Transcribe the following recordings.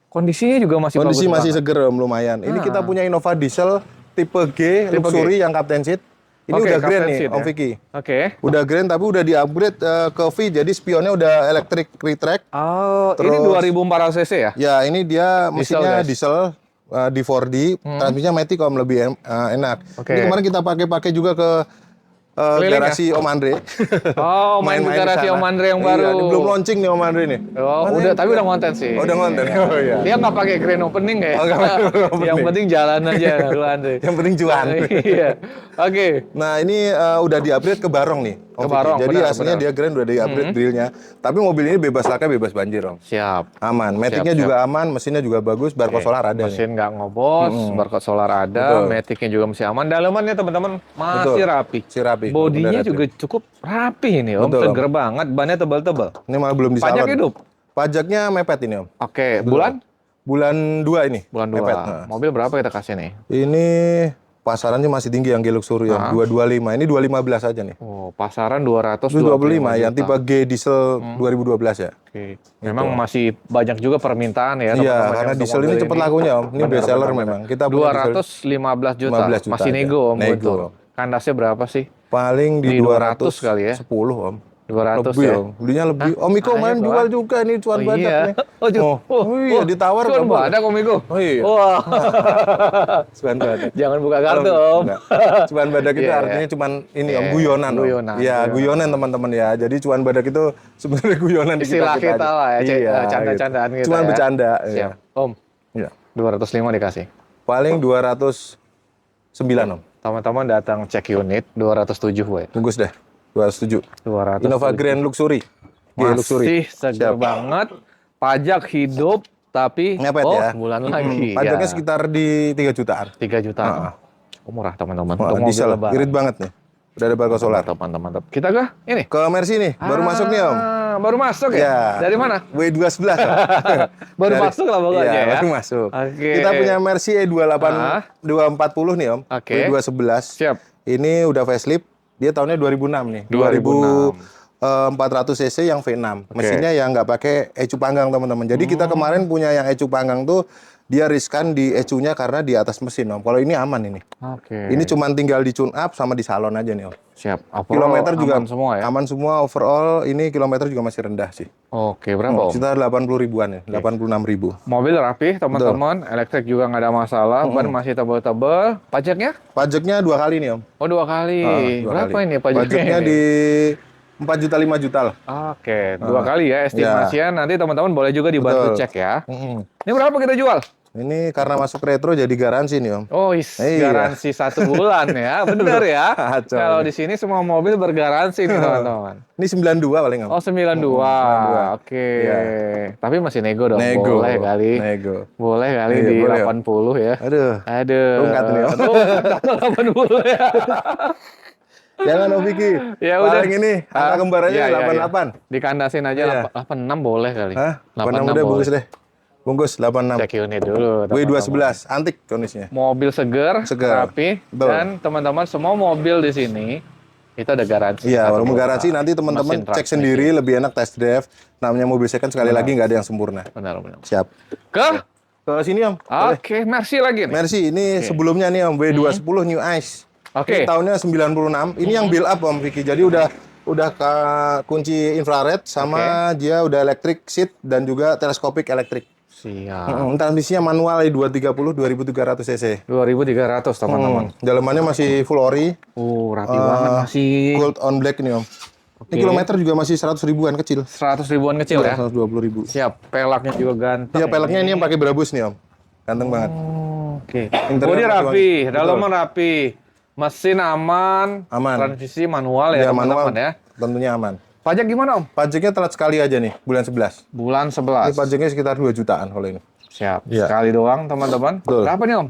Kondisinya juga masih bagus Kondisi masih banget. seger Om, lumayan. Ini kita punya Innova diesel tipe G luxury yang Captain Seat. Ini Oke, udah grand Captain nih Seat Om ya. Vicky. Oke. Udah grand tapi udah di-upgrade ke V, jadi spionnya udah electric retract. Oh, ini Terus 2400 cc ya? ya ini dia mesinnya guys. diesel di 4D, transmisinya matic Om, lebih enak. Oke. Ini kemarin kita pakai juga ke Keliling garasi Om Andre. Oh, main ke Main-main di garasi sana. Om Andre yang Iya, baru. ini belum launching nih Om Andre nih. Oh, Mana udah, ini? tapi udah konten sih. Oh, udah konten. Oh iya. Dia nggak pakai grand opening ya? Oh, nggak pakai grand opening. Yang penting jalan aja dulu Andre. Yang penting cuan. Iya. Oke. Nah ini udah di-upgrade ke Barong nih. Om Ke Vicky. Barong, Jadi benar, aslinya benar. dia grand udah di-upgrade grillnya. Tapi mobil ini bebas laka, bebas banjir Om. Siap. Aman. Maticnya siap. juga aman, mesinnya juga bagus, barcode solar ada nih. Mesin nggak ngobos, barcode solar ada, Betul. maticnya juga masih aman. Dalamannya teman-teman masih Betul. rapi. Si rapi. Bodinya Udah juga cukup rapi ini Om, Betul, Om. seger banget, bannya tebal-tebal. Ini malah belum di Pajak salon. hidup. Pajaknya mepet ini Om. Oke, bulan? Bulan 2 ini. Bulan 2. Mepet. Nah. Mobil berapa kita kasih nih? Ini pasarannya masih tinggi yang G Luxury ya. 225. Ini 215 aja nih. Oh, pasaran 225 225 yang juta. tipe G diesel 2012 ya. Oke. Memang masih banyak juga permintaan ya Iya, teman-teman karena untuk diesel mobil ini cepet lakunya Om. Ini best seller memang. Kita punya diesel 215 juta. 15 juta Masih aja. nego Om. Nego, betul. Om. Kandasnya berapa sih? paling di Di 200 210 kali ya? Om. 200 Lebih ya? Om. Belinya lebih. Om Iko Ayo, kemarin Pak. jual juga nih cuan badak iya. nih. Oh, ditawar Cuan nggak boleh. badak Om Iko. Oh iya. Wah. Cuan badak. Jangan buka kartu Om. Enggak. Cuan badak itu Iya, artinya iya. cuman ini Iya, Om, guyonan. Om. guyonan, Iya, guyonan. guyonan teman-teman ya. Jadi cuan badak itu sebenarnya guyonan di Istilah kita aja. lah ya, Iya, canda-candaan kita Cuman ya. bercanda. Siap. Iya. Om, Iya. 205 dikasih. Paling 209 Om. Teman-teman datang cek unit 207 we. Bungkus deh. 207. 200. Innova Grand Luxury. G Luxury. Masih segar Siap. banget. Pajak hidup tapi Ngepet ya. bulan lagi. Pajaknya ya. sekitar di 3 jutaan. 3 jutaan. Oh, murah teman-teman. Wah, Untuk mobil diesel. lebaran. Irit banget nih. Udah ada barcode solar. Mantap. Kita kah? Ini. Ke Mercy nih, baru masuk nih Om. Baru masuk ya? Ya. Dari mana? W211 Om. Baru masuk lah pokoknya Iya, ya. baru masuk. Oke. Kita punya Mercy E28 Ah. 240 nih Om. Oke. W211. Siap. Ini udah facelift. Dia tahunnya 2006 nih. 2006. 400 cc yang V6. Mesinnya yang nggak pakai ecu panggang teman-teman. Jadi kita kemarin punya yang ecu panggang tuh dia riskan di ecunya karena di atas mesin Om. Kalau ini aman ini. Oke. Ini cuman tinggal di tune up sama di salon aja nih Om. Siap. Overall Kilometer juga aman semua ya? aman semua overall. Ini kilometer juga masih rendah sih. Oke, berapa Om? Sekitar 80 ribuan ya, 86 ribu. Mobil rapih teman-teman, elektrik juga nggak ada masalah, ban masih tebal-tebal. Pajaknya? Pajaknya 2 kali nih Om. Oh 2 kali. Dua Berapa kali. ini pajaknya? Pajaknya ini? di 4 juta 5 juta lah. Oke, 2 kali ya estimasinya. Nanti teman-teman boleh juga dibantu Betul. cek ya. Ini berapa kita jual? Ini karena masuk retro jadi garansi nih Om. Oh, Iya. garansi 1 bulan ya, benar ya. Kacau. Kalau di sini semua mobil bergaransi nih teman-teman. Ini 92 paling Om. Oh 92, 92. oke. Iya. Tapi masih nego dong, Nego. boleh kali. Nego. Boleh kali Iya, di boleh, 80 ya. Aduh. Aduh. Rungkat nih, Om. Rungkat 80 ya. Jangan Om Vicky. Ya udah. Paling ini angka kembarannya Iya, iya, 88. Dikandasin aja Iya. 86 boleh kali. Hah? 86 udah boleh. bungkus deh. Bungkus 86. Cek unit dulu. teman-teman. W211 antik kondisinya. Mobil seger, Seger. rapi, Betul. dan teman-teman semua mobil di sini itu ada garansi. Iya, Satu walaupun bulan. garansi nanti teman-teman Mesin cek transmisi. sendiri lebih enak test drive. Namanya mobil second sekali lagi nggak ada yang sempurna. Benar. Siap. Ke? Ke sini Om. Boleh. Oke, Mercy lagi nih. Mercy ini sebelumnya nih Om W210 New Ice. Oke. Ini tahunnya 96. Ini yang build up Om Vicky. Jadi udah ke kunci infrared sama dia udah electric seat dan juga teleskopik elektrik. Siap. Transmisinya manual 230 2300 cc. 2300 teman-teman. Dalamannya masih full ori, Rapi banget masih. gold on black nih Om. Ini kilometer juga masih 100 ribuan kecil. 100 ribuan kecil ya. 120 ribu. Siap. Pelaknya juga ganteng. Ya peleknya ini yang pakai Brabus nih Om. Ganteng banget. Oke. Interior Bodi masih rapi, bagus. dalaman rapi. Mesin aman. Aman. Transmisi manual ya, Ya teman-teman manual ya. tentunya aman. Pajak gimana Om? Pajaknya telat sekali aja nih, bulan 11. Bulan Ini 11. pajaknya sekitar 2 jutaan kalau ini. Siap. Iya. Sekali doang teman-teman. Betul. Berapa nih Om?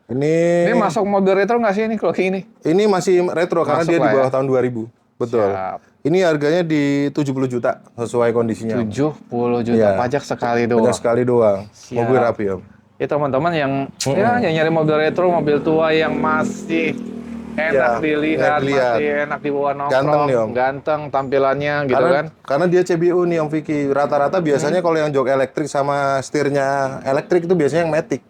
Ini masuk mobil retro nggak sih ini kalau kayak ini? Ini masih retro karena Masuk dia di lah bawah ya. tahun 2000. Betul. Siap. Ini harganya di 70 juta sesuai kondisinya. Om. 70 juta Iya. pajak sekali doang. Hanya sekali doang. Siap. Mobil rapi Om. Ya teman-teman yang nyari mobil retro, mobil tua yang masih Enak dilihat, dilihat. masih enak dibawa nongkrong. Ganteng nih, Om. Ganteng tampilannya gitu Karena dia CBU nih Om Vicky. Rata-rata biasanya kalau yang jok elektrik sama setirnya elektrik itu biasanya yang Matic.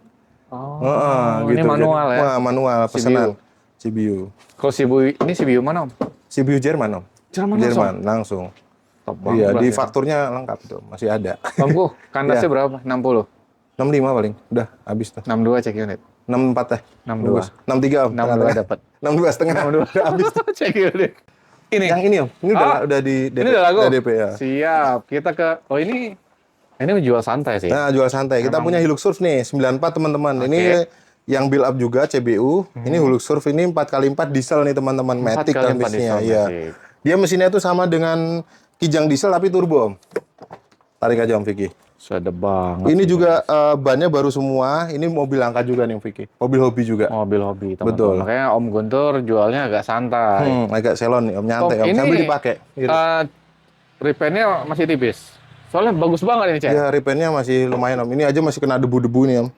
Oh, Heeh, ini gitu. manual Jadi, ya? wah, manual pesanan. CBU. Kalau ini CBU mana, Om? CBU Jerman Om. Jerman langsung. Top banget Iya, di berarti. fakturnya lengkap tuh, masih ada. Omku, kandasnya Iya. berapa? 60. 65 paling. Udah habis tuh. 62 cek unit. 64 teh. 62. Bagus. 63 Om. 62 dapat. 62 setengah. 62 Udah habis tuh. cek unit. Ini. Yang ini Om. Ini udah di DP. Ini udah laku. Udah DP ya. Siap. Kita ke ini jual santai sih. Nah, jual santai. Kita punya Hilux Surf nih, 94 teman-teman. Ini yang build up juga CBU. Ini Hilux Surf ini 4x4 diesel nih teman-teman, Matic kan mesinnya. Iya. Dia mesinnya itu sama dengan Kijang diesel tapi turbo Om. Tarik aja Om Vicky. Sudah banget. Ini juga bannya baru semua. Ini mobil langka juga nih Om Vicky. Mobil hobi juga. Mobil hobi teman-teman. Betul. Makanya Om Guntur jualnya agak santai. Agak selon nih Om, nyantai Om. Ini Sambil dipakai. repaint-nya masih tipis. Soalnya bagus banget ini, Cek. Iya, repaint-nya masih lumayan Om. Ini aja masih kena debu-debu nih Om.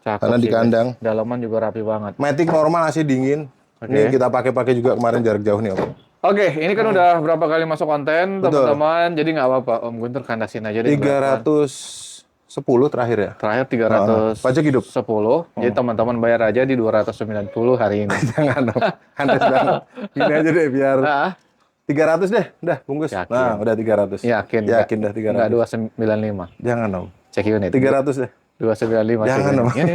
Cakep Karena di sih, kandang. guys. Dalaman juga rapi banget. Matic normal masih dingin. Ini kita pakai juga kemarin jarak jauh nih Om. Oke, ini kan udah berapa kali masuk konten, Betul. teman-teman. Jadi nggak apa-apa, Om Guntur kandasin aja deh. 310 terakhir ya. Terakhir 310. Pajak hidup. Jadi teman-teman bayar aja di 290 hari ini. Jangan dong. Andes banget. Gini aja deh biar Nah, 300 deh. Udah bungkus. Yakin. Nah, udah 300. yakin Dah 300. Nggak 295. Jangan Om. Cek unit. 300 deh. 295. Jangan Om. Yuk.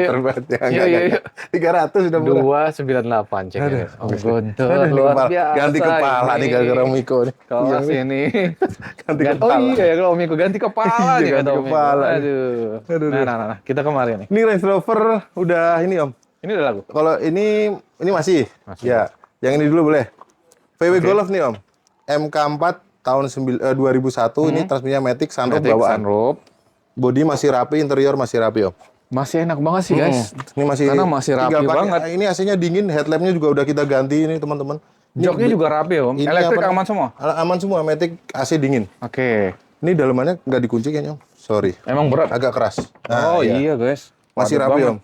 Terbat jangan. Iya, iya, iya. 300 udah murah. 298 cek unit. Om Guntur Aduh, luar kepala. biasa. Ganti kepala ini. nih gara-gara Miko nih. Kelas ini. Ganti Oh kepala. iya ya kalau Miko ganti kepala Iya, nih ganti kata Om Miko. kepala. Aduh. Nah, kita kemari nih. Ini Range Rover udah ini Om. Ini udah lagu. Kalau ini masih. Masih. Ya. Yang ini dulu boleh. VW Golf nih Om. MK4 tahun 2001 ini transmisinya Matic, sunroof bawaan. Sunroof. Bodi masih rapi, interior masih rapi Om. Masih enak banget sih guys. Ini masih Karena masih rapi tinggal pakai. banget. Ini AC-nya dingin, headlampnya juga udah kita ganti ini teman-teman. Joknya juga rapi Om. Ini Elektrik apa- aman semua. Aman semua, Matic AC dingin. Oke. Ini dalamannya nggak dikunci kayaknya Om. Sorry, Emang berat. agak keras. Oh iya guys. Masih Waduh rapi banget. Om.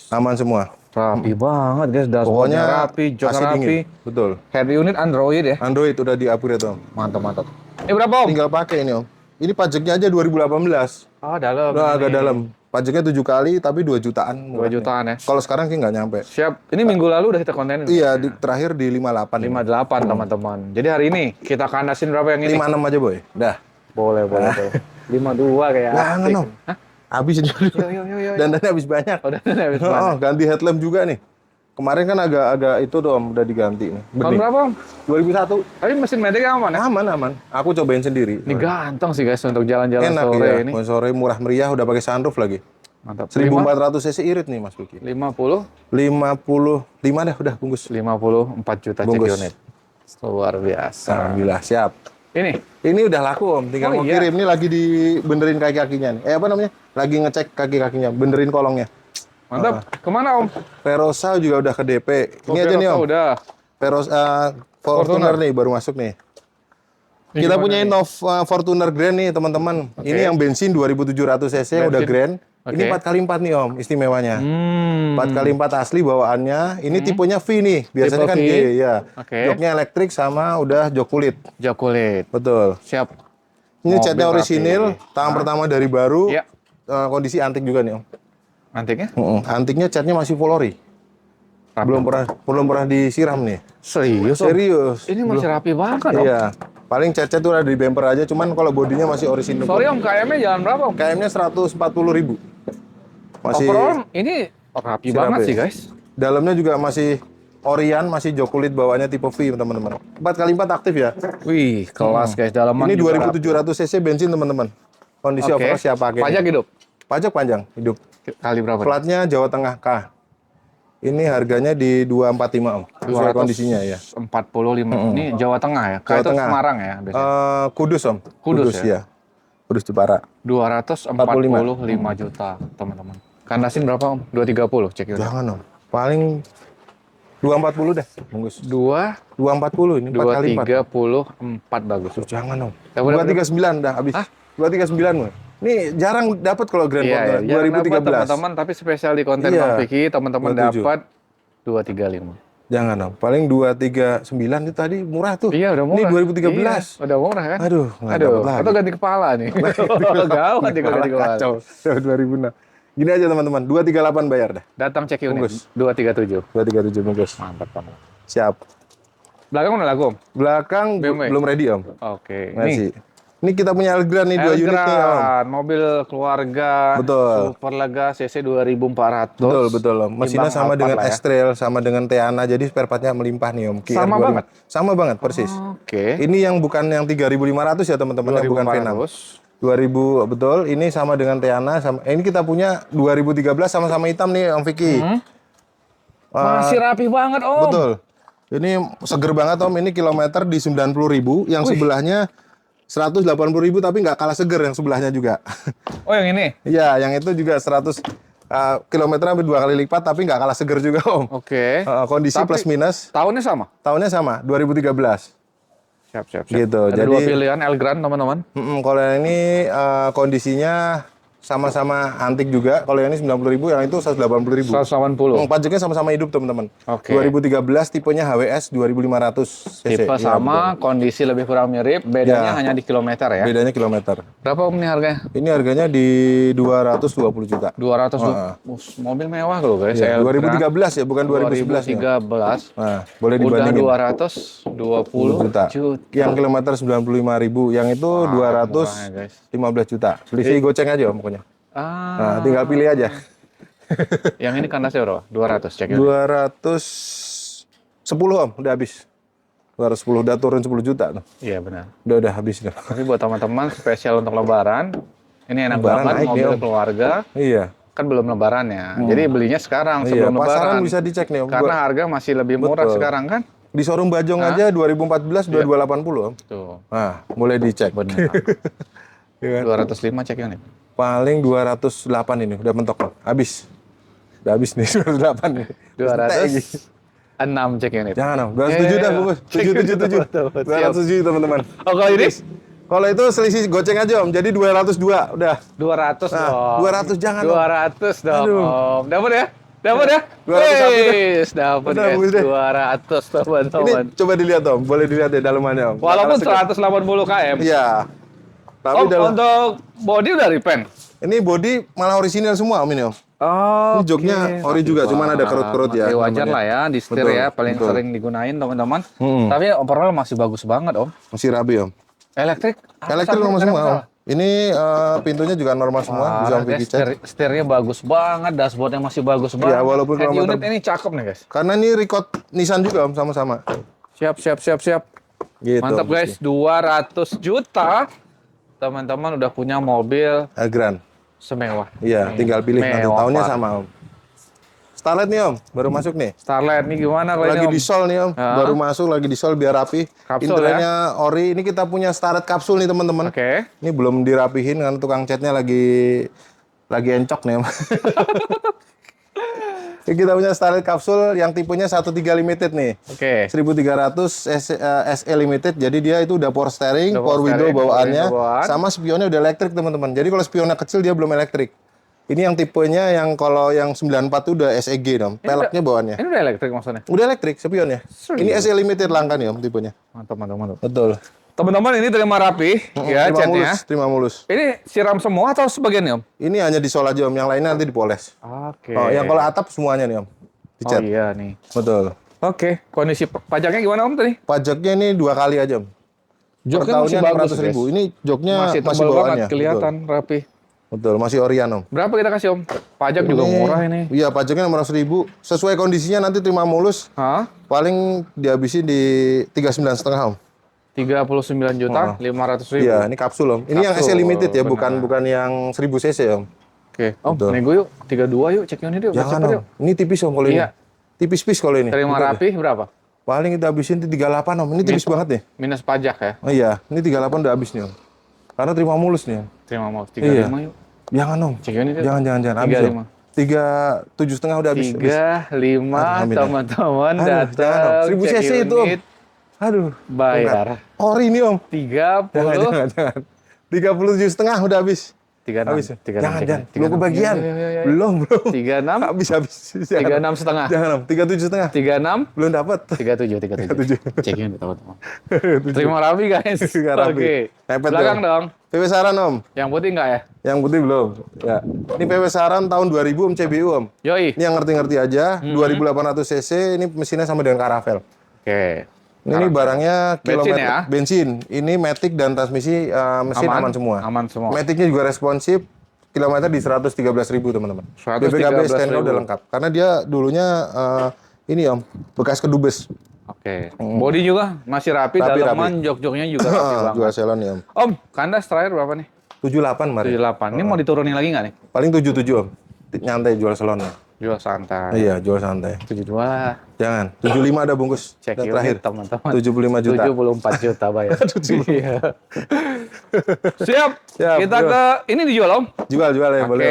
Aman semua. Rapi banget guys. Pokoknya Dashboardnya rapi, jok AC rapi. dingin. Betul. Head unit Android ya. Android udah di-upgrade Om. Mantap. Ini berapa Om? Tinggal pakai ini Om. Ini pajaknya aja 2018. Oh dalam. Udah agak ini. dalam. Pajaknya 7 kali tapi 2 jutaan. 2 jutaan ya. Kalau sekarang sih nggak nyampe. Siap. Ini minggu lalu udah kita kontenin. Iya, terakhir di 58. 58 teman-teman. Jadi hari ini kita kandasin berapa yang ini? 56 aja, Boy. Dah. Boleh. 52 kayak. Jangan asik. Om. Habis aja. Yuk. Dandannya habis banyak. Udah habis Oh, banget. ganti headlamp juga nih. Kemarin kan agak itu tuh Om, udah diganti nih. Tahun berapa Om? 2001. Tapi mesin Matic aman ya? Aman. Aku cobain sendiri. Ini ganteng sih guys untuk jalan-jalan Enak sore ya. ini. Sore murah meriah udah pakai sunroof lagi. Mantap. 1400 cc irit nih Mas Luki. 50 55 deh udah bungkus. 54 juta cek Bungkus. unit. Luar biasa. Alhamdullah siap. Ini Ini udah laku Om, tinggal Oh, mau iya. kirim. Ini lagi dibenerin kaki-kakinya nih. Apa namanya? Lagi ngecek kaki-kakinya, benerin kolongnya. mantap. Kemana Om? Verosa juga udah ke DP. Ini aja nih Om. Udah. Verosa Fortuner nih baru masuk nih. Ini Kita gimana punya nih? Innova Fortuner Grand nih teman-teman. Ini yang bensin 2700 cc udah Bensin. Grand. Ini Oke. 4x4 nih Om istimewanya. 4x4 asli bawaannya. Ini tipenya V nih. Biasanya Tipe kan V. G ya. Oke. Joknya elektrik sama udah jok kulit. Jok kulit. Betul. Siap. Ini Mobil catnya orisinil, rapi. tangan pertama dari baru. Iya. Kondisi antik juga nih Om. Antiknya? Antiknya catnya masih full ori. Rapi. Belum pernah disiram nih. Serius Om? Serius. Ini masih rapi banget Om. Iya. Paling cat-cat tuh ada di bumper aja, cuman kalau bodinya masih orisinil. Sorry Om, KM-nya jalan berapa Om? KM-nya 140.000. Masih Overall ini rapi masih banget rapi. sih guys. Dalamnya juga masih Orion, masih jok kulit bawaannya tipe V, teman-teman. 4x4 aktif ya. Wih, kelas guys. Dalaman Ini juga rapi. 2700 cc bensin, teman-teman. Kondisi Oke. overall siap pakai. Pajak hidup? Pajak panjang hidup. Kali berapa? Platnya Jawa Tengah K. Ini harganya di 245 Om. Sesuai kondisinya ya. 45. Ini Jawa Tengah ya? Jawa Itu Tengah. Semarang ya? biasanya? Kudus Om. Kudus ya? Kudus Jepara. 245 juta, teman-teman. Kandasin berapa, Om? 230, cek yuk. Jangan Om. Paling 240 deh, bungkus. 240 ini 4x4. 234 bagus. Jangan Om. Ya, udah, 239 dah habis. 239 Om. Ini jarang dapat kalau Grand Iya, Fortuner ya, 2013. teman-teman, tapi spesial di konten Iya. Bang Vicky, teman-teman 27. dapat 235. Jangan om, paling 239 itu tadi murah tuh. Iya, udah murah. Ini 2013. Iya, udah murah kan? Aduh, nggak Aduh, dapet lagi. atau ganti kepala nih. Gawat nih kalau ganti kepala. Kacau, 2006. Gini aja teman-teman, 238 bayar dah. Datang cek unit, Bungkus. 237. 237 bungkus. Mantap, mantap. Siap. Belakang udah laku, Om? Belakang BMW. belum ready om. Oke. Masih. Ini kita punya Elgrand nih 2 unit nih om. Elgrand, mobil keluarga, Betul. super lega, CC 2400. Betul om. Mesinnya Timbang sama Alphard dengan lah ya. S-Trail, sama dengan Teana, jadi spare partnya melimpah nih om. Sama 25. banget? Sama banget, persis. Oke. Ini yang bukan yang 3.500 ya teman-teman, yang bukan V6. 2000 betul. Ini sama dengan Teana, sama. Ini kita punya 2013 sama-sama hitam nih om Vicky. Masih rapi banget, Om. Betul. Ini seger banget om. Ini kilometer di 90.000, yang sebelahnya 180.000 tapi nggak kalah seger yang sebelahnya juga. Oh, yang ini? Iya, yang itu juga 100 kilometer hampir 2 kali lipat tapi nggak kalah seger juga om. Oke. Kondisi Tapi plus minus. tahunnya sama? Tahunnya sama, 2013. Siap. Gitu. Ada Jadi dua pilihan Elgrand, teman-teman. kalau yang ini kondisinya sama-sama antik juga. Kalau yang ini 90.000, yang itu 180.000. 180. Pajaknya sama-sama hidup teman-teman. Oke. 2013 tipenya HWS 2500 cc. Tipe Iya, sama, kondisi lebih kurang mirip, bedanya Ya. hanya di kilometer ya. bedanya kilometer. Berapa Om nih harganya? Ini harganya di 220 juta. 200 mobil mewah loh guys. Iya, Elgrand 2013 ya, bukan 2011 ya. 2013. Nah, boleh Udah dibandingin. 220 juta. juta. Yang kilometer 95.000, yang itu murahnya, guys. 215 juta. Selisih goceng aja om pokoknya. Nah, tinggal pilih aja. Yang ini kandasnya berapa? 200 cek ya. 210 om, udah habis. 210 udah turun 10 juta tuh. Iya benar. Udah habis dah. Tapi buat teman-teman spesial untuk lebaran, ini enak Lebaran banget naik mobil nih, Om. keluarga. Iya. Kan belum lebaran ya. Jadi belinya sekarang Iya, sebelum pasaran lebaran. bisa dicek nih om. Karena harga masih lebih murah Betul. sekarang kan? Di showroom Bajong aja 2014 udah 280 om. Tuh. Nah, boleh dicek. Benar. Iya kan? 205 cek unit. Paling 208 ini udah mentok om. Habis. Udah habis nih 208 nih. 206 cek unit. Jangan om, 207 dah bungkus. 777. 207 teman-teman. Oh kalau ini? Kalau itu selisih goceng aja om, jadi 202 udah. 200 Nah, dong. 200 jangan om. 200 dong. Aduh. Om. Dapat ya? Dapat ya? 201 deh. Wis, dapat Udah, guys. bagus deh. 200 teman-teman. Ini coba dilihat om, boleh dilihat ya dalamannya om. Walaupun Karena 180 km. Iya. Tapi Om, dalam untuk body udah repaint? ini body malah orisinil semua om ini om. Oh, Ini joknya ori juga, cuman ada kerut-kerut ya. Wajar namanya. lah ya, di setir Betul, ya, paling betul. sering digunain teman-teman. Hmm. Tapi overall masih bagus banget om. Masih rapi om. Elektrik? Elektrik normal semua om. Ini pintunya juga normal semua, bisa om Vicky cek. Setirnya bagus banget, dashboardnya masih bagus banget. Iya, walaupun Head kilometer- unit ini cakep nih guys. Karena ini record Nissan juga om, sama-sama. Siap. Gitu. Mantap Om, guys, 200 juta. Teman-teman udah punya mobil Elgrand. semewah. Iya, tinggal pilih nanti Mewah, tahunnya Pak. sama om. Starlet nih om, baru masuk nih. Starlet nih gimana kalau Lagi ini om? di sol nih om, Ah. baru masuk lagi di sol biar rapi. Kapsul Interiornya ori. Ini kita punya Starlet kapsul nih teman-teman. Oke. Ini belum dirapihin karena tukang catnya lagi encok nih om. Ini kita punya Starlet kapsul yang tipenya 13 limited nih. Oke. 1300 SE limited, jadi dia itu udah power steering, Udah power power window steering, bawaannya, power window bawaan. sama spionnya udah elektrik teman-teman. Jadi kalau spionnya kecil dia belum elektrik. Ini yang tipenya yang kalau yang 94 itu udah SEG dong, peleknya bawaannya. Ini udah elektrik maksudnya? Udah elektrik spionnya. Serius? Ini SE limited langka nih om tipenya. Mantap. Betul. Teman-teman ini terima rapi ya catnya. Terima mulus. Ini siram semua atau sebagian nih om? Ini hanya di sol aja om, yang lainnya nanti dipoles. Oke. Oh, yang kalau atap semuanya nih om. Dicat. Oh iya nih. Betul. Oke, kondisi pajaknya gimana om tadi? Pajaknya ini 2 kali aja om. Joknya masih bagus, 600.000. guys. Ini joknya Masih masih tebal bawaannya. banget, kelihatan rapi. Betul, masih Orion om. Berapa kita kasih om? Pajak juga murah ini. Iya, pajaknya 600.000. Sesuai kondisinya nanti terima mulus. Hah? Paling dihabisin di 39,5 om. 39 juta, 500 ribu. Iya, ini kapsul om. Ini yang Kapsul, SE limited ya, benar. bukan yang 1000 cc om. Oke, om, Betul. nego yuk, 32 yuk, cek unit yuk, biar Jangan cepet om. yuk. Ini tipis om kalau ini. Iya. Tipis-tipis kalau ini. Terima Betul. rapi berapa? Paling kita habisin di 38 om. Ini tipis banget nih. Minus pajak ya. Oh iya, ini 38 udah habis nih om. Karena terima mulus nih om. Terima mau 35 Iya. yuk. Jangan om. Cek unit yuk. Jangan. Habis om. 37,5 udah habis. 35 Amin, ya. teman-teman Aduh, jangan, datang. Om. 1000 cek cc itu, Om. unit, Aduh. bayar. Ori ini om. 30. Jangan. 37,5 udah habis. 36. Habis. 36. Jangan. Belum kebagian. Iya. Belum. 36. Habis. 36 setengah. Jangan, Om. 37 setengah. 36. Belum dapat. 37. Cekin teman-teman. Terima rapi guys. Rapi. Oke. Mepet Belakang dong. PW Saran, Om. Yang putih enggak ya? Yang putih belum. Ya. Ini PW Saran tahun 2000 Om, CBU Om. Yoi. Ini yang ngerti-ngerti aja. 2800 cc. Ini mesinnya sama dengan Caravelle. Oke. Ini barangnya Bensin kilometer ya? bensin. Ini matic dan transmisi mesin aman semua. Aman semua. Maticnya juga responsif. Kilometer di 113.000 teman-teman. 113.000. BPKB stnk udah lengkap. Karena dia dulunya ini Om, bekas kedubes. Oke. Body juga masih rapi, dalaman jok-joknya juga rapi banget. Dua selon ya Om. Om, kandas terakhir berapa nih? 78 Mari. 78. Ini mau diturunin lagi nggak nih? Paling 77 Om. Nyantai jual selonnya. Jual santai. Iya, jual santai. 72 lah. Jangan. 75 ada bungkus. Cek Dan terakhir. teman-teman. 75 juta. 74 juta bayar. Iya. Siap. Siap, Kita bro. ke ini dijual Om. Jual ya Oke, boleh.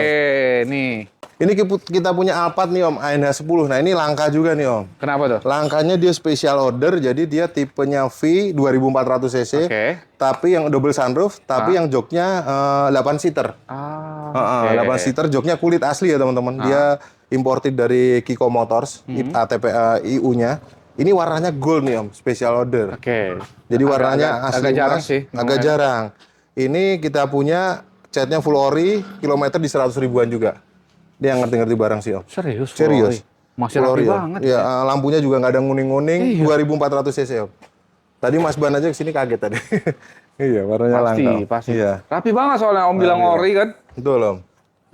nih. Ini kita punya Alphard nih Om, ANH10. Nah, ini langka juga nih Om. Kenapa tuh? Langkanya dia special order, jadi dia tipenya V 2400 cc. Oke. Tapi yang double sunroof, tapi yang joknya 8 seater. Ah, 8 seater, joknya kulit asli ya teman-teman. Dia imported dari Kiko Motors, ATP IU-nya. Ini warnanya gold nih Om, special order. Oke. Jadi warnanya asli agak jarang emas, sih. agak jarang. Ini kita punya catnya full ori, kilometer di 100 ribuan juga. Dia yang ngerti-ngerti barang sih Om. Serius? Serius. Masih Full rapi ori, Om. banget. Ya, lampunya juga nggak ada nguning-nguning, 2400 cc Om. Tadi Mas Ban aja kesini kaget tadi. Iya, warnanya langka. Pasti. Iya. Rapi banget soalnya Om bilang ori kan. Betul Om.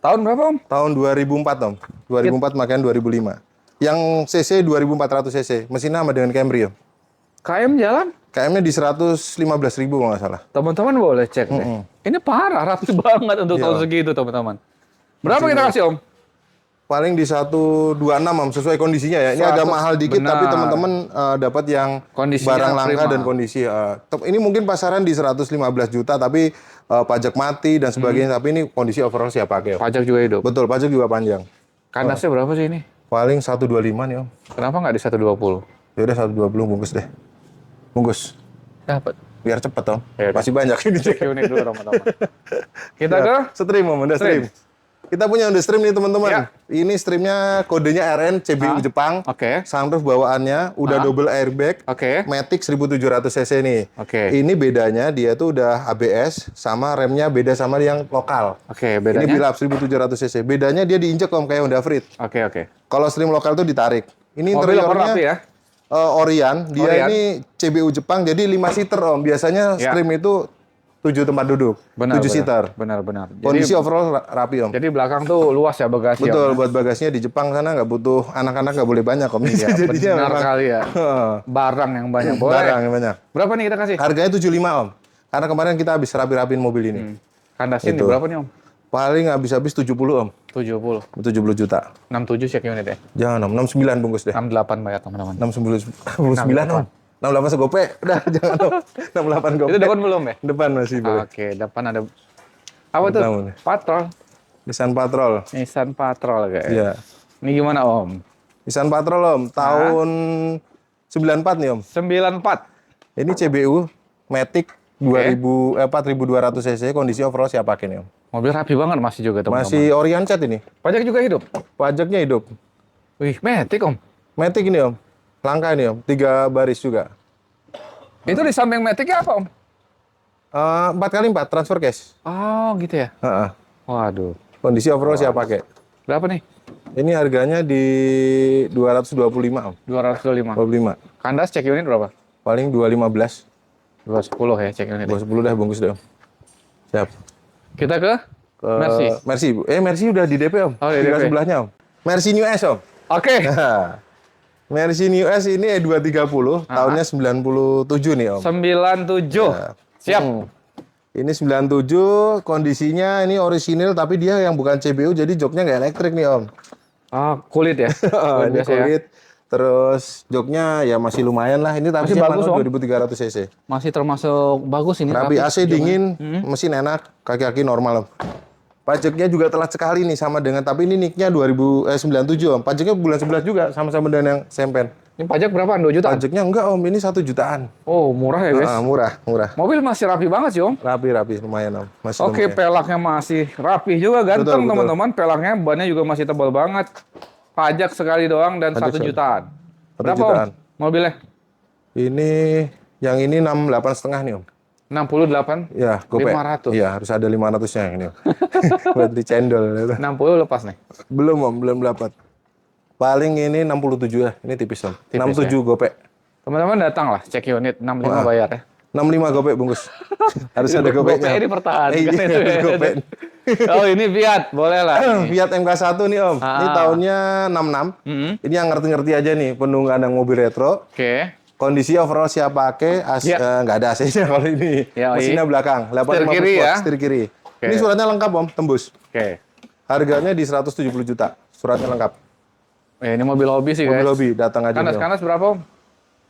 Tahun berapa Om? Tahun 2004 Om. 2004 makanya 2005. Yang cc 2400 cc, mesinnya sama dengan Camry Om. KM jalan? KM-nya di 115.000 kalau nggak salah. Teman-teman boleh cek deh. Ini parah, rapi banget untuk tahun segitu teman-teman. Berapa kita kasih Om? Paling di 126 Om, sesuai kondisinya ya. Ini agak mahal dikit, tapi teman-teman dapat yang Kondisinya barang langka prima. dan kondisi. Ini mungkin pasaran di 115 juta, tapi pajak mati dan sebagainya. Tapi ini kondisi overall siap pakai Om. Pajak juga hidup. Betul, pajak juga panjang. Kandasnya berapa sih ini? Paling 125 nih Om. Kenapa nggak di 120? Ya udah 120 bungkus deh. Bungkus. Dapat. Biar cepet Om. Ya udah. Masih banyak ini. Cek unit dulu teman-teman. Kita ke Stream Om, Honda Stream. Kita punya Honda Stream nih teman-teman. Ya. Ini streamnya kodenya RN CBU Jepang. Oke. Sunroof bawaannya udah double airbag. Oke. Matic 1700 cc nih. Oke. Ini bedanya dia tuh udah ABS sama remnya beda sama yang lokal. Oke, Ini bedanya? Bilap 1700 cc. Bedanya dia diinjek Om kayak Honda Freed. Oke. Kalau stream lokal tuh ditarik. Ini Mobil apa interiornya rapi ya? Orion. Dia Orion. ini CBU Jepang jadi 5 seater Om. Biasanya Ya. stream itu 7 tempat duduk. 7 seater. Benar. Kondisi overall rapi Om. Jadi belakang tuh luas ya bagasi. Betul, Om. buat bagasinya di Jepang sana nggak butuh anak-anak nggak boleh banyak Om. Iya, Jadinya benar memang kali ya. Barang yang banyak. Boleh. barang yang banyak. Berapa nih kita kasih? Harganya 75 Om. Karena kemarin kita habis rapi-rapin mobil ini. Kandasin Itu. berapa nih Om? Paling habis-habis 70 Om. 70. 70 juta. 67 cek unit ya. Jangan Om, 69 bungkus deh. 68 bayar teman-teman. 69 Om. 68 segope. Udah jangan Om. 68 gope. Itu depan belum ya? Depan masih boleh. Oke, depan ada apa tuh? Depan boleh. Patrol. Nissan Patrol. Nissan Patrol guys. Iya. Ini gimana Om? Nissan Patrol Om, tahun 94 nih Om. 94. Ini CBU Matic 4200 cc, kondisi overall siap pakai nih Om. Mobil rapi banget masih juga teman-teman. Masih Orion Cat ini. Pajak juga hidup. Pajaknya hidup. Wih, Matic Om. Matic ini Om. Langka ini Om. 3 baris juga. Itu di samping Matic-nya apa Om? 4x4 transfer cash. Oh gitu ya. Heeh. Waduh. Kondisi overall siap pakai. Berapa nih? Ini harganya di 225 Om. 225. 25. Kandas cek unit berapa? Paling 215. 210 ya cek unit. 210 dah bungkus deh Om. Siap. Kita ke Mercy. Mercy. Mercy udah di DP Om. Oh, di Tinggal DP. sebelahnya Om. Mercy New S Om. Oke. Mercy New S ini E230, tahunnya 97 nih Om. 97. Siap. Ini 97, kondisinya ini orisinil tapi dia yang bukan CBU jadi joknya nggak elektrik nih Om. Ah, kulit ya. Ini biasa ya. kulit. Terus joknya ya masih lumayan lah. Ini tapi bagus, Om. 2300 cc. Masih termasuk bagus ini. Rapi AC joknya. dingin, mesin enak, kaki-kaki normal Om. Pajaknya juga telat sekali nih sama dengan, tapi ini nicknya 97 Om. Pajaknya bulan 11 juga sama-sama dengan yang Sempen. Ini pajak berapa? 2 juta? Pajaknya enggak Om, ini 1 jutaan. Oh, murah ya, guys? Murah, murah. Mobil masih rapi banget sih, Om. Rapi, lumayan Om. Masih Oke, lumayan. pelaknya masih rapi juga, ganteng Betul. teman-teman. Pelaknya, bannya juga masih tebal banget. Pajak sekali doang dan 1 jutaan. 1 Berapa, jutaan. Om, mobilnya? Ini, yang ini 68,5 nih Om. 68? Ya, gopek. 500. Iya, harus ada 500-nya ini. Buat dicendol. 60 lepas nih. Belum Om, belum dapat. Paling ini 67 ya. Ini tipis Om. Tipis, 67 gopek. Teman-teman datang lah, cek unit 65 bayar ya. 65 gopek bungkus. Harus ada gopeknya. Gopek dipertahankan Iya, itu ya. gopek. Oh, ini Fiat, boleh lah. Fiat MK1 nih Om. Ini tahunnya 66. Ini yang ngerti-ngerti aja nih, penunggang mobil retro. Oke. Kondisi overall siap pakai, nggak ada AC-nya kalau ini. Ya, Mesinnya belakang, 85 Setir kiri volt, ya? setir kiri. Ini suratnya lengkap Om, tembus. Oke. Harganya di 170 juta, suratnya lengkap. Ini mobil hobi sih, Mobil guys. hobi, datang aja nih Om. Kanas-kanas berapa, Om?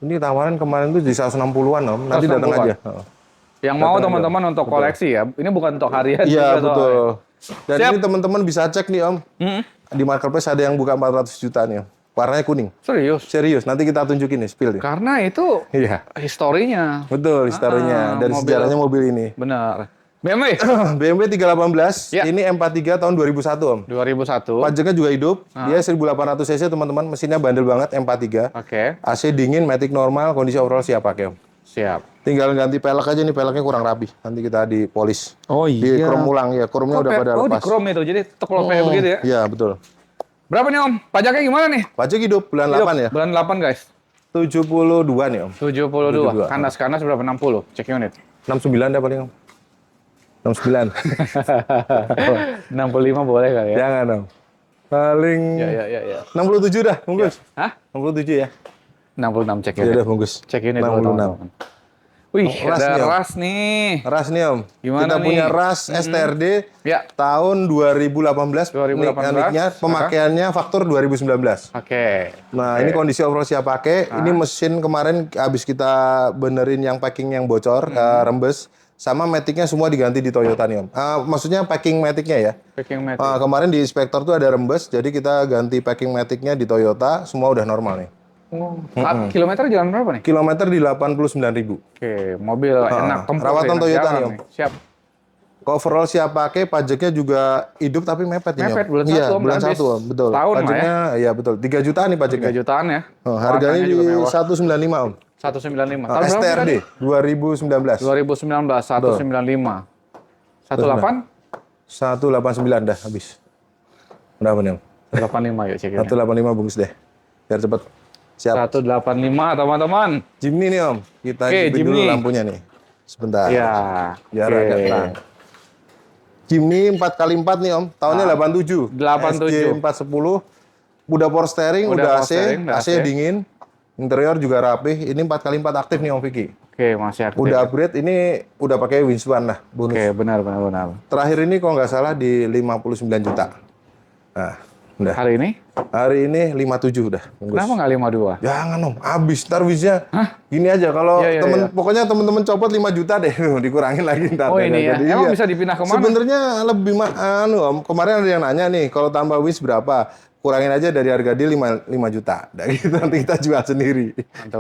Ini tawaran kemarin tuh di 160-an Om, nanti datang 160-an. aja. Yang mau teman-teman untuk koleksi ya. Ini bukan untuk harian. Iya, juga betul. soalnya. Dan Siap. ini teman-teman bisa cek nih Om, di marketplace ada yang buka 400 juta nih Om. Warnanya kuning. Serius. Serius, nanti kita tunjukin nih, spill nih. Karena itu Iya, historinya. betul historinya. Dari mobil. sejarahnya mobil ini. Benar. BMW BMW 318, Ya. ini M43 tahun 2001 Om. 2001. Pajaknya juga hidup, dia 1800 cc teman-teman, mesinnya bandel banget M43. Oke. AC dingin, matic normal, kondisi overall siap pakai Om. Siap. Tinggal ganti pelek aja nih, peleknya kurang rapi. Nanti kita dipolis. Oh Di chrome ulang ya, chrome-nya udah pada Oh, di lepas. chrome itu. Jadi teklop kayak begitu ya. Iya, betul. Berapa nih, Om? Pajaknya gimana nih? Pajak hidup bulan Hidup. 8 ya. Bulan 8, guys. 72 nih Om. 72. Kanas-kanas berapa? 60. Cek unit. 69 dah paling Om. 69. 65 boleh kali ya? Jangan Om. Paling Ya. 67 dah, bungkus. Hah? 67 ya. 66 cek Ya unit. udah bungkus. Cek unit 66. dulu, teman-teman. Wih, ras ada nih, Om. ras nih. Ras nih Om. Gimana Kita nih? punya ras STRD Ya. tahun 2018. 2018. Niknya, pemakaiannya faktur 2019. Oke. Nah, ini kondisi overall siap pakai. Ini mesin kemarin habis kita benerin yang packing yang bocor, rembes. Sama maticnya semua diganti di Toyota nih Om. Maksudnya packing maticnya ya. Packing matic. Kemarin di inspektor tuh ada rembes, jadi kita ganti packing maticnya di Toyota, semua udah normal nih. Kilometer jalan berapa nih? Kilometer di 89.000. Oke, mobil enak tempur. Rawatan sih, enak Toyota jalan nih, Om. Siap. Overall siap pakai, pajaknya juga hidup tapi mepet nih Om. Mepet, bulan Iya, satu, Om, bulan habis 1 Om, betul. tahun lah ya. Pajaknya ya betul, 3 jutaan nih 3 pajaknya. jutaan ya. Harganya Warnanya di juga mewah. 195 Om. 195. Tahun berapa STRD tadi? 2019. 2019, 195. 18? 189 dah habis. Berapa nih Om? 85 yuk cek ini. 185 bungkus deh. Biar cepet. Siap. 185 teman-teman. Jimny nih Om. Kita Oke, hidupin dulu Jimny. lampunya nih. Sebentar. Ya. Biar oke. agak terang. Jimny 4x4 nih Om. Tahunnya 87. 87. SJ 410. Udah power steering, udah power AC. steering, udah AC AC. dingin. Interior juga rapih. Ini 4x4 aktif nih Om Vicky. Oke, masih aktif. Udah upgrade, ini udah pakai windspan lah, bonus. Oke, benar. Terakhir ini kalau nggak salah di 59 juta. Nah, udah. Hari ini? Hari ini 57 udah. Bungkus. Kenapa nggak 52? Jangan Om, habis. Ntar winsnya gini aja. Kalau Iya, iya. pokoknya temen-temen copot 5 juta deh. Dikurangin lagi ntar. Oh, ini ya. Jadi, Emang iya. bisa dipindah kemana? Sebenarnya lebih Om. Kemarin ada yang nanya nih, kalau tambah wins berapa? Kurangin aja dari harga deal 5 juta. Dan gitu nanti kita jual sendiri. Mantap.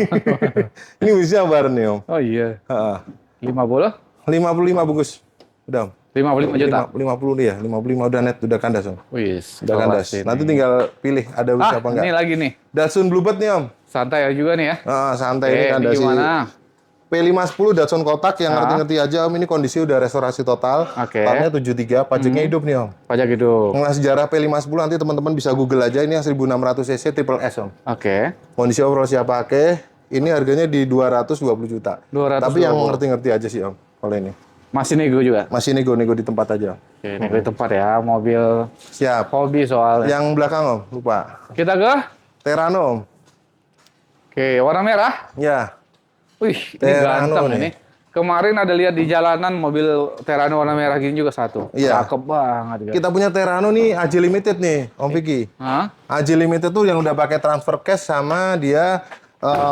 Ini winsnya bareng nih Om. Oh iya. Heeh. 50? 55 bungkus. Udah Om. 55 juta. 50 nih ya, 55 udah net, udah kandas Om. Wis, Udah kandas. Nanti tinggal pilih ada wins apa enggak. ini lagi nih. Datsun Bluebird nih Om. Santai juga nih ya. Santai Oke, ini kandasi. gimana? P510 Datsun kotak yang ngerti-ngerti aja Om, ini kondisi udah restorasi total. Oke. Tahunnya 73, pajaknya hidup nih Om. Pajak hidup. Mengenai sejarah P510 nanti teman-teman bisa Google aja, ini yang 1600 cc triple S Om. Oke. Kondisi overall siap pakai, ini harganya di 220 juta. 220. Tapi yang ngerti-ngerti aja sih Om, kalau ini. Masih nego juga. Masih nego-nego di tempat aja. Oke, nego di tempat ya. Mobil Siap. hobi soalnya. Yang belakang Om, lupa. Kita ke? Terano Om. Oke, warna merah. Ya, Wih, ini Terano ganteng nih. ini. Kemarin ada lihat di jalanan mobil Terano warna merah gini juga satu. Iya. Cakep banget. Guys. kita punya Terano nih AJ Limited nih, Om Vicky. Hah? AJ Limited tuh yang udah pakai transfer cash sama dia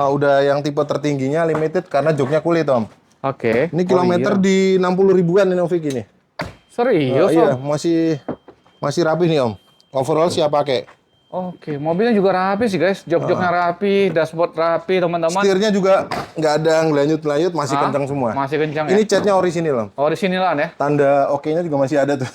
udah yang tipe tertingginya limited karena joknya kulit Om. Oke. Ini kilometer Oh, iya. di 60 ribuan ini Om Vicky nih. Serius, Iya, Om? masih rapi nih Om. Overall siap pakai. Oke, mobilnya juga rapi sih guys. Jok-joknya rapi, dashboard rapi teman-teman. Setirnya juga nggak ada ngelanjut-lanjut, masih kencang semua. Masih kencang ya? Ini catnya orisinil Om. Originalan ya? Tanda oke-nya juga masih ada tuh.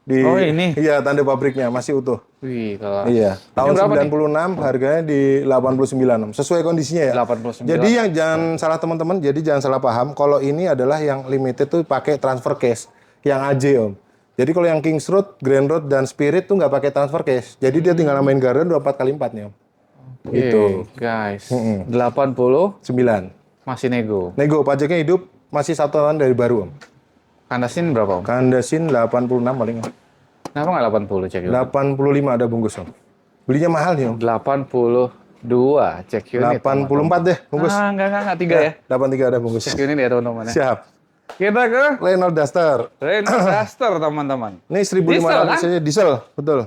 Oh, ini? Iya, tanda pabriknya masih utuh. Wih, kalau Iya. Tahun berapa 96 harganya di 89 Om. Sesuai kondisinya ya. 89. Jadi yang jangan salah teman-teman, jadi jangan salah paham. Kalau ini adalah yang limited tuh pakai transfer case, yang AJ Om. Jadi kalau yang Kings Road, Grand Road, dan Spirit tuh nggak pakai transfer case. Jadi dia tinggal namain garden 24x4 nih Om. Gitu. Guys, 80 9. masih nego. Nego, pajaknya hidup, masih 1 tahun dari baru Om. Kandasin berapa Om? Kandasin 86 paling Om. Kenapa nggak 80 cek unit? 85 ada bungkus Om. Belinya mahal nih Om. 82 cek unit. 84 deh bungkus. Enggak, 3 ya. 83 ada bungkus. Cek unit ya teman-teman ya. Siap. Kita ke Renault Duster. Renault Duster teman-teman. Ini 1500 Diesel, cc diesel, betul.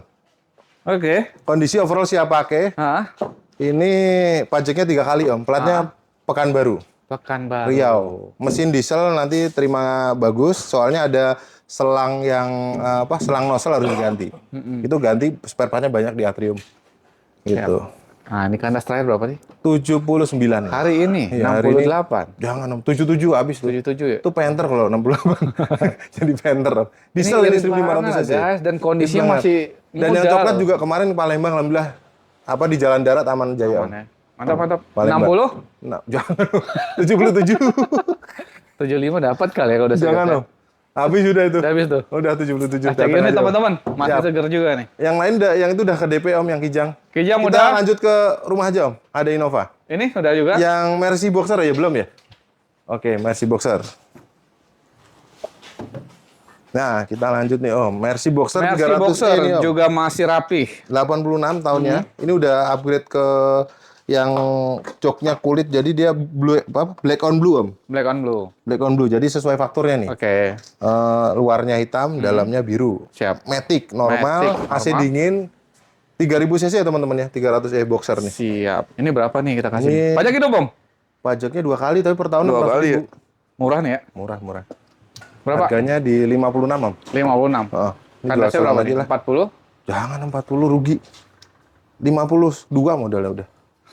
Oke. Kondisi overall siap pakai. Hah? Ini pajaknya 3 kali Om. Platnya Pekanbaru, Pekanbaru. Riau. Mesin diesel nanti terima bagus, soalnya ada selang yang selang nozzle harus diganti. Itu ganti spare partnya banyak di Atrium. Gitu. Nah, ini kandas terakhir berapa sih? 79 ya. Hari ini Iya, hari ini. 68. Jangan Om, 77 habis tuh. 77 ya? Itu Panther kalau 68. Jadi Panther Om. Diesel ini irit 1500 banget, cc. guys, dan kondisinya Irit masih banget. Dan yang modal. coklat juga kemarin Palembang alhamdulillah di jalan darat aman jaya. Om. Aman ya. Mantap. Palembang. 60? Nah, jangan. 77. 75 dapat kali ya kalau udah Jangan segar. Om. Habis sudah itu. Udah habis tuh. Udah 77. Cek datang unit aja, Om. teman-teman. Masih Siap. segar juga nih. Yang lain yang itu udah ke DP Om, yang Kijang. Kijang Kita udah. lanjut ke rumah aja Om. Ada Innova. Ini udah juga. Yang Mercy Boxer ya belum ya? Oke, Mercy Boxer. Nah, kita lanjut nih Om. Mercy Boxer Mercy 300 Boxer ini Om. juga masih rapi. 86 tahunnya. Ini udah upgrade ke yang joknya kulit, jadi dia black on blue Om. Black on blue. Black on blue. Jadi sesuai fakturnya nih. Oke. Luarnya hitam, dalamnya biru. Siap. Matic normal, Matic, AC normal. dingin. 3000 cc ya teman-teman ya, 300 Boxer nih. Siap. Ini berapa nih kita kasih? Ini- Pajak hidup, Bang? Pajaknya 2 kali tapi per tahun 2 600 kali ya? ribu. Murah nih ya? Murah. Berapa? Harganya di 56 Om. 56. Heeh. Ini Kandasnya jual berapa aja nih? lah. 40? Jangan 40 rugi. 52 modalnya udah.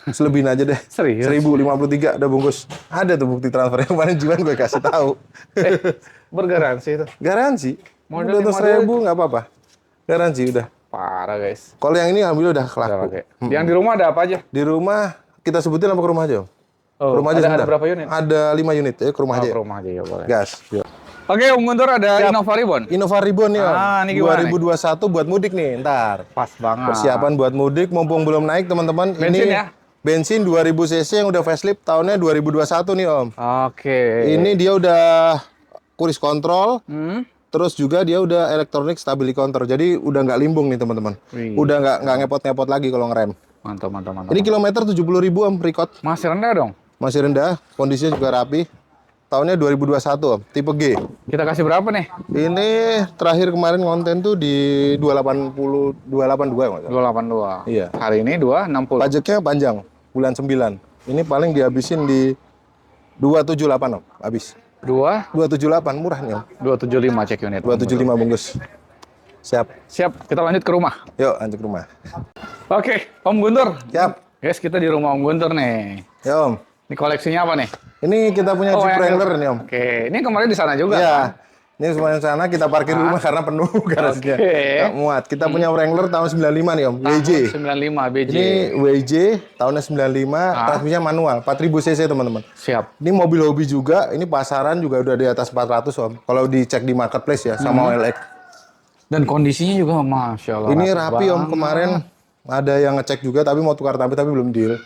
Selebihin aja deh. Serius? 1053 udah bungkus. Ada tuh bukti transfer yang kemarin Juan gue kasih tahu. Bergaransi itu. Garansi. Model Udah 100.000 nggak apa-apa. Garansi udah. Parah, guys. Kalau yang ini alhamdulillah udah Udah kelaku. pakai. Yang di rumah ada apa aja? Di rumah kita sebutin apa ke rumah aja Om? Oh, Rumah aja ada sebentar. berapa unit? Ada 5 unit ya, ke rumah aja. Ke rumah aja ya boleh. Gas. Yuk. Oke, Om Guntur ada Innova Ribbon. Innova Ribbon nih Om. Ah, ini gimana 2021 buat mudik nih, ntar. Pas banget. Persiapan buat mudik, mumpung belum naik teman-teman. Bensin Ini ya? bensin 2000 cc yang udah facelift tahunnya 2021 nih Om. Oke. Ini dia udah cruise control, Hmm? terus juga dia udah electronic stability control. Jadi udah nggak limbung nih teman-teman. Wih. Udah nggak ngepot-ngepot lagi kalau ngerem. Mantap. Ini kilometer 70.000 Om, record. Masih rendah dong. Masih rendah, kondisinya juga rapi. Tahunnya 2021 Om, tipe G. Kita kasih berapa nih? Ini terakhir kemarin konten tuh di 282 kalau nggak salah. 282. Iya. Hari ini 260. Pajaknya panjang, bulan 9. Ini paling dihabisin di 278 Om, habis. 278 murah nih Om. 275 cek unit. 275 bungkus. Siap. Siap, kita lanjut ke rumah. Yuk, lanjut ke rumah. Oke, Om Guntur. Siap. Guys, kita di rumah Om Guntur nih. Ya Om. Ini koleksinya apa nih? Ini kita punya Jeep yang- Wrangler nih Om. Oke, ini kemarin di sana juga. Iya. Ini semuanya sana kita parkir rumah karena penuh garasinya. Oke. Nggak muat. Kita punya Wrangler tahun 95 nih Om. WJ. Tahun 95 BJ. Ini WJ tahunnya 95, transmisinya manual, 4000 cc teman-teman. Siap. Ini mobil hobi juga, ini pasaran juga udah di atas 400 Om. Kalau dicek di marketplace ya sama OLX. Dan kondisinya juga Masya Allah. Ini rapi Om, kemarin ada yang ngecek juga tapi mau tukar tambah tapi belum deal.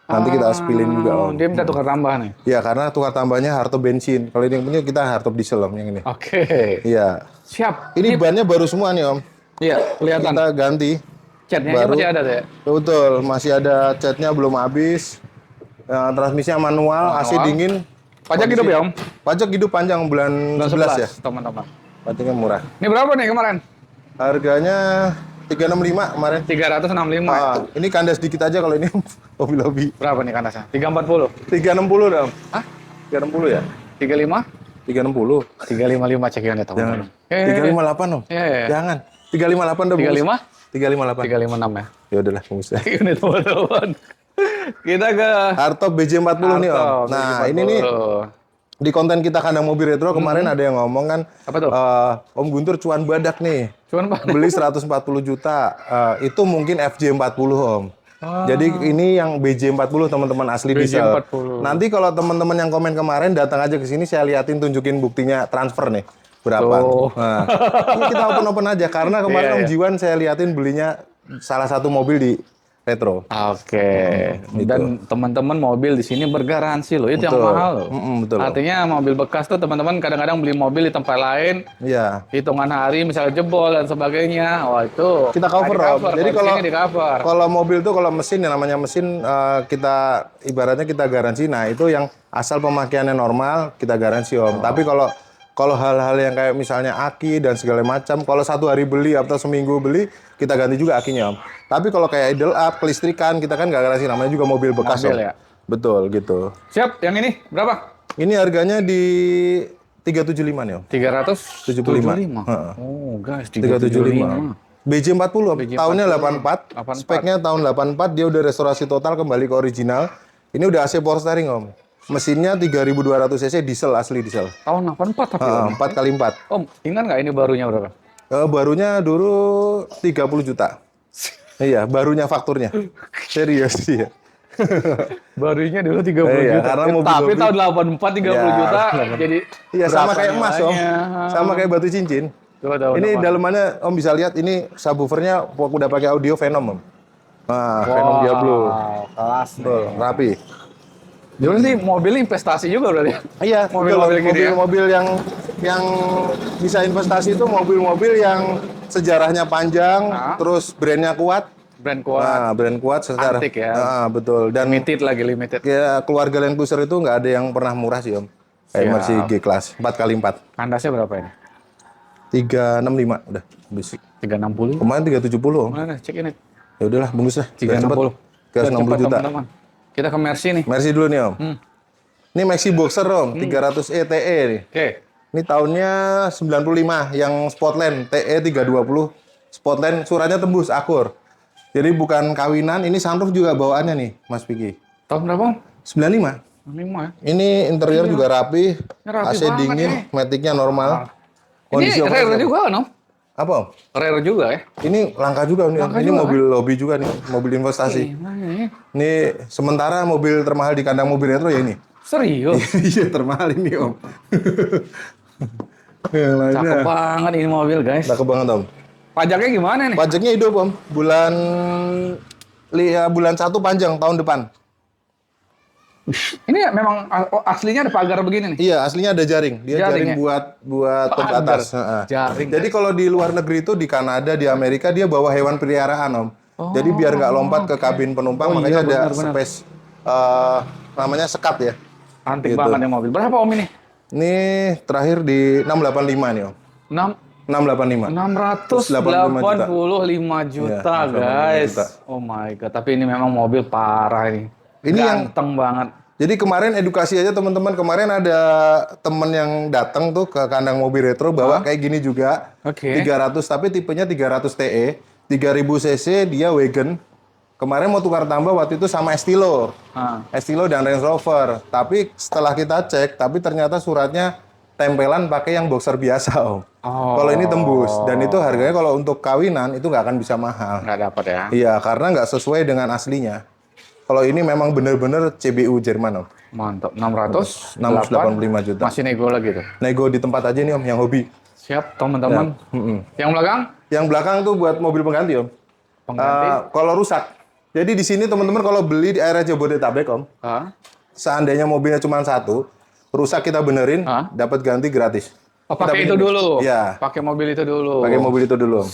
Nanti kita spillin juga Om. Dia minta tukar tambah nih. Ya karena tukar tambahnya hardtop bensin. Kalau ini yang punya kita hardtop diesel Om yang ini. Oke. Iya. Siap. Ini bannya baru semua nih Om. Iya, kelihatan. Kita ganti. Catnya baru. masih ada tuh ya? Betul, masih ada catnya belum habis. Transmisinya manual, AC dingin. Pajak hidup ya, Om? Pajak hidup panjang bulan 11 ya. teman-teman. Pajaknya murah. Ini berapa nih kemarin? Harganya 365 kemarin. 365 ya? Ini kandas dikit aja kalau ini hobi-hobi. Berapa nih kandasnya? 340? 360 dong. Hah? 360 ya? 35? 360. 355 cek unit, teman-teman. Jangan. 358 Om. Iya. Jangan. 358 udah bungkus. 35? 358. 356 ya. Ya udahlah bungkus. Ini teman-teman. Kita ke Hardtop BJ40 nih Om. Hardtop Nah BJ40. ini nih di konten kita kandang mobil retro kemarin ada yang ngomong kan, Apa tuh? Om Guntur cuan badak nih. Cuman Pak. Beli 140 juta. Itu mungkin FJ40 Om. Jadi ini yang BJ40 teman-teman asli diesel. BJ40. Nanti kalau teman-teman yang komen kemarin datang aja ke sini saya liatin tunjukin buktinya transfer nih. Berapa? Tuh. Nah, ini kita open-open aja karena kemarin Om Jiwan saya liatin belinya salah satu mobil di retro. Oke. Dan teman-teman mobil di sini bergaransi loh. Itu yang Betul. mahal loh. Betul. Artinya mobil bekas tuh teman-teman kadang-kadang beli mobil di tempat lain, Iya. hitungan hari misalnya jebol dan sebagainya. Wah itu Kita cover, Om. Jadi kalau di cover. kalau mobil tuh kalau mesin yang namanya mesin kita ibaratnya kita garansi. Nah, itu yang asal pemakaiannya normal kita garansi, Om. Tapi kalau hal-hal yang kayak misalnya aki dan segala macam, kalau 1 hari beli atau seminggu beli, kita ganti juga akinya, Om. Tapi kalau kayak idle up, kelistrikan, kita kan nggak garansi, namanya juga mobil bekas, Mobil Om. ya? Betul, gitu. Siap, yang ini berapa? Ini harganya di 375 nih, Om. 375. Heeh. Oh, guys, 375. 375. BJ40, Om. BJ40. Tahunnya 84. 84. Speknya tahun 84, dia udah restorasi total kembali ke original. Ini udah AC power steering, Om. Mesinnya 3200 cc diesel, asli diesel. Tahun 84 tapi. Om. 4x4. Om, ingat nggak ini barunya berapa? Barunya dulu 30 juta. Iya, barunya fakturnya. Serius sih ya. Barunya dulu 30 Iya, juta. karena mobil Tapi hobi- tahun 84 30 Ya, juta jadi Iya, sama berapa kayak emas, Om. nilainya? Sama kayak batu cincin. Coba tahu Ini nama. dalemannya Om bisa lihat, ini subwoofernya udah pakai audio Venom, Om. Nah, Venom Diablo. Kelas nih. Tuh, rapi. Jadi ini mobil investasi juga berarti. Iya, Mobil-mobil gini ya? mobil yang bisa investasi itu mobil-mobil yang sejarahnya panjang, Nah. terus brandnya kuat. Brand kuat. Nah, brand kuat secara Antik ya. Nah, betul. Dan Limited. ya, keluarga Land Cruiser itu nggak ada yang pernah murah sih, Om. Kayak Siap. Mercy G-Class 4x4. Kandasnya berapa ini? 365 udah habis. 360. Kemarin 370, Om. Mana cek ini? Ya udahlah, bungkus lah. Biar 360. cepet. 360 juta. Teman-teman. Kita ke Mercy nih. Mercy dulu nih, Om. Ini Maxi Boxer, Om. 300e TE nih. Oke. Ini tahunnya 95 yang Spotland TE 320. Spotland suratnya tembus akur. Jadi bukan kawinan, ini sunroof juga bawaannya nih, Mas Piki. Tahun berapa? 95. 5 ya. Ini interior juga rapi, rapi AC banget dingin, ini. matic-nya normal. Ini rare operasi- juga kan, Om? Apa, Om? Rare juga ya. Ini langka juga, Om. Langka Ini juga, mobil lobby juga nih, mobil investasi. Gimana ini? Ini sementara mobil termahal di kandang mobil retro ya ini. Serius? Iya, termahal ini, Om. Yang lainnya. Cakep banget ini mobil, guys. Cakep banget, Om. Pajaknya gimana nih? Pajaknya hidup, Om. Bulan 1 panjang tahun depan. Ini memang aslinya ada pagar begini nih. Iya, aslinya ada jaring. Dia Jaring jaring ya? buat top Pagar. atas. Heeh. Jaring. Jadi kalau di luar negeri itu di Kanada, di Amerika dia bawa hewan peliharaan, Om. Jadi biar nggak lompat ke kabin penumpang, makanya ada benar. space namanya sekat ya. Antik Gitu. banget nih mobil. Berapa Om ini? Ini terakhir di 685 nih, Om. 685. 685 juta, Iya, 685 guys. juta. Oh my god, tapi ini memang mobil parah ini. Ini yang ganteng banget. Jadi kemarin edukasi aja teman-teman. Kemarin ada temen yang datang tuh ke kandang mobil retro bawa kayak gini juga. Oke. 300 tapi tipenya 300 TE, 3000 cc dia wagon. Kemarin mau tukar tambah waktu itu sama Estilo. Ah. Estilo dan Range Rover. Tapi setelah kita cek, tapi ternyata suratnya tempelan pakai yang boxer biasa, Om. Oh. Kalau ini tembus dan itu harganya kalau untuk kawinan itu nggak akan bisa mahal. Nggak dapat ya. Iya, karena nggak sesuai dengan aslinya. Kalau ini memang bener-bener CBU Jerman, Om. Mantap. 685 juta. Masih nego lagi tuh. Nego di tempat aja nih, Om, yang hobi. Siap, teman-teman. Yang belakang? Yang belakang tuh buat mobil pengganti, Om. Pengganti. Kalau rusak. Jadi di sini teman-teman kalau beli di area Jabodetabek, Om, Ah. seandainya mobilnya cuma satu, rusak kita benerin, Hah? dapat ganti gratis. Oh, Kita pakai itu benerin. dulu. Iya, Pakai mobil itu dulu. pakai mobil itu dulu, Om.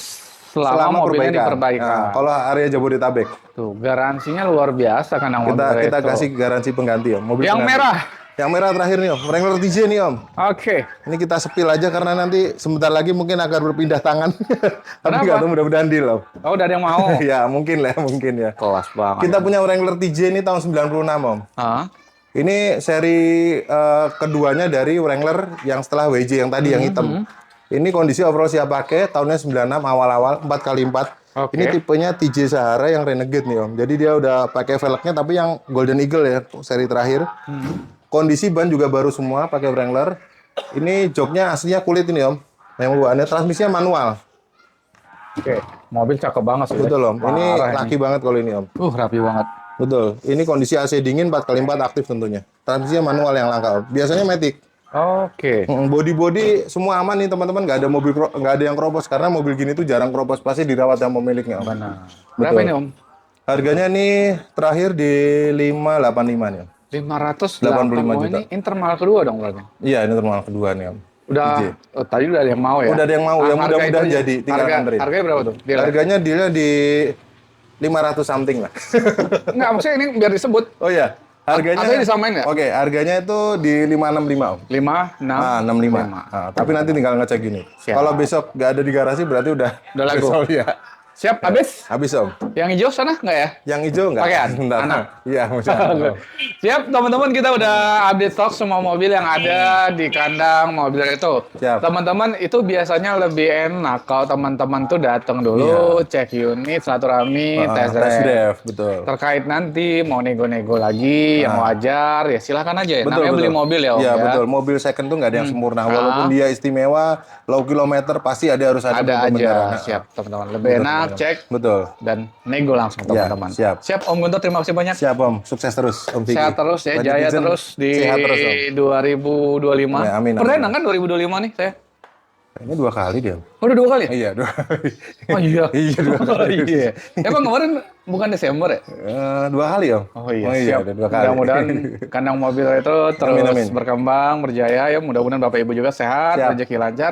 Selama mobilnya diperbaikan. Nah, kalau area Jabodetabek, Tuh, garansinya luar biasa kan yang mobil kita retro. kasih garansi pengganti, Om. Mobil Yang pengganti. merah. Yang merah terakhir nih, Om. Wrangler TJ nih, Om. Oke. Ini kita sepil aja karena nanti sebentar lagi mungkin akan berpindah tangan. Tapi Kenapa? nggak tahu, mudah-mudahan deal, Om. Oh, udah ada yang mau. Ya, mungkin lah, mungkin ya. Kelas banget. Kita punya Wrangler TJ ini tahun 96, Om. Hah? Ini seri keduanya dari Wrangler yang setelah WJ yang tadi yang hitam. Ini kondisi overall siap pakai, tahunnya 96 awal-awal, 4x4. Oke. Ini tipenya TJ Sahara yang Renegade nih Om. Jadi dia udah pakai velgnya tapi yang Golden Eagle ya, seri terakhir. Kondisi ban juga baru semua, pakai Wrangler. Ini joknya aslinya kulit ini Om. Yang bawaannya transmisinya manual. Oke. Mobil cakep banget sih. Betul Om. Ini Parah laki banget kalau ini Om. rapi banget. Betul. Ini kondisi AC dingin 4x4 aktif tentunya. Transmisinya manual yang langka Om. Biasanya matic. Oke. Body semua aman nih teman-teman, nggak ada yang keropos karena mobil gini tuh jarang keropos, pasti dirawat sama pemiliknya Om. Benar. Berapa ini Om? Harganya nih terakhir di 585 nih Om. 585 juta. Ini internal kedua dong berarti. Iya ini terminal kedua nih Om. Udah, tadi udah ada yang mau ya? Udah ada yang mau, yang harga mudah-mudahan itunya, jadi, tinggal nganterin. Harganya berapa tuh? Harganya dealnya di 500 something lah. Enggak, maksudnya ini biar disebut. Oh iya, harganya. Atau disamain nggak? Oke, harganya itu di 565 Om. 5, 6, Ah, 65. Nah, tapi nanti tinggal ngecek gini. Siap. Kalau besok nggak ada di garasi berarti udah laku. sold ya. Siap, habis? Habis Om. Yang hijau sana nggak ya? Yang hijau nggak? Pakaian? Bentar. Anak? Iya, masalah. Siap, teman-teman, kita udah update stok semua mobil yang ada di kandang mobil itu. Siap. Teman-teman, itu biasanya lebih enak kalau teman-teman tuh datang dulu, cek unit, silaturahmi, test drive. Betul. Terkait nanti mau nego-nego lagi yang wajar, ya silakan aja ya. Betul, Namanya beli betul. mobil ya Om Iya, ya. betul. Mobil second tuh nggak ada yang sempurna. Walaupun dia istimewa, low kilometer, pasti harus ada Ada aja, pembenaran. siap teman-teman. Lebih enak, cek, Betul. dan nego langsung teman-teman. siap. Siap Om Guntur, terima kasih banyak. Siap Om, sukses terus Om Vicky. Sehat terus ya, Banyak jaya izin, terus di sehat terus Om. 2025. Ya, amin, amin. Perdana kan 2025 nih saya? Ini 2 kali dia Om. Oh, udah 2 kali ya? Iya, 2 kali. Oh iya. Iya, 2 Oh, kali. iya. Emang kemarin bukan Desember ya? 2 kali Om. Oh iya, siap. ada 2 kali. Mudah-mudahan kandang mobil itu terus Amin, amin. berkembang, berjaya ya. Mudah-mudahan Bapak Ibu juga sehat, Siap. rezeki lancar.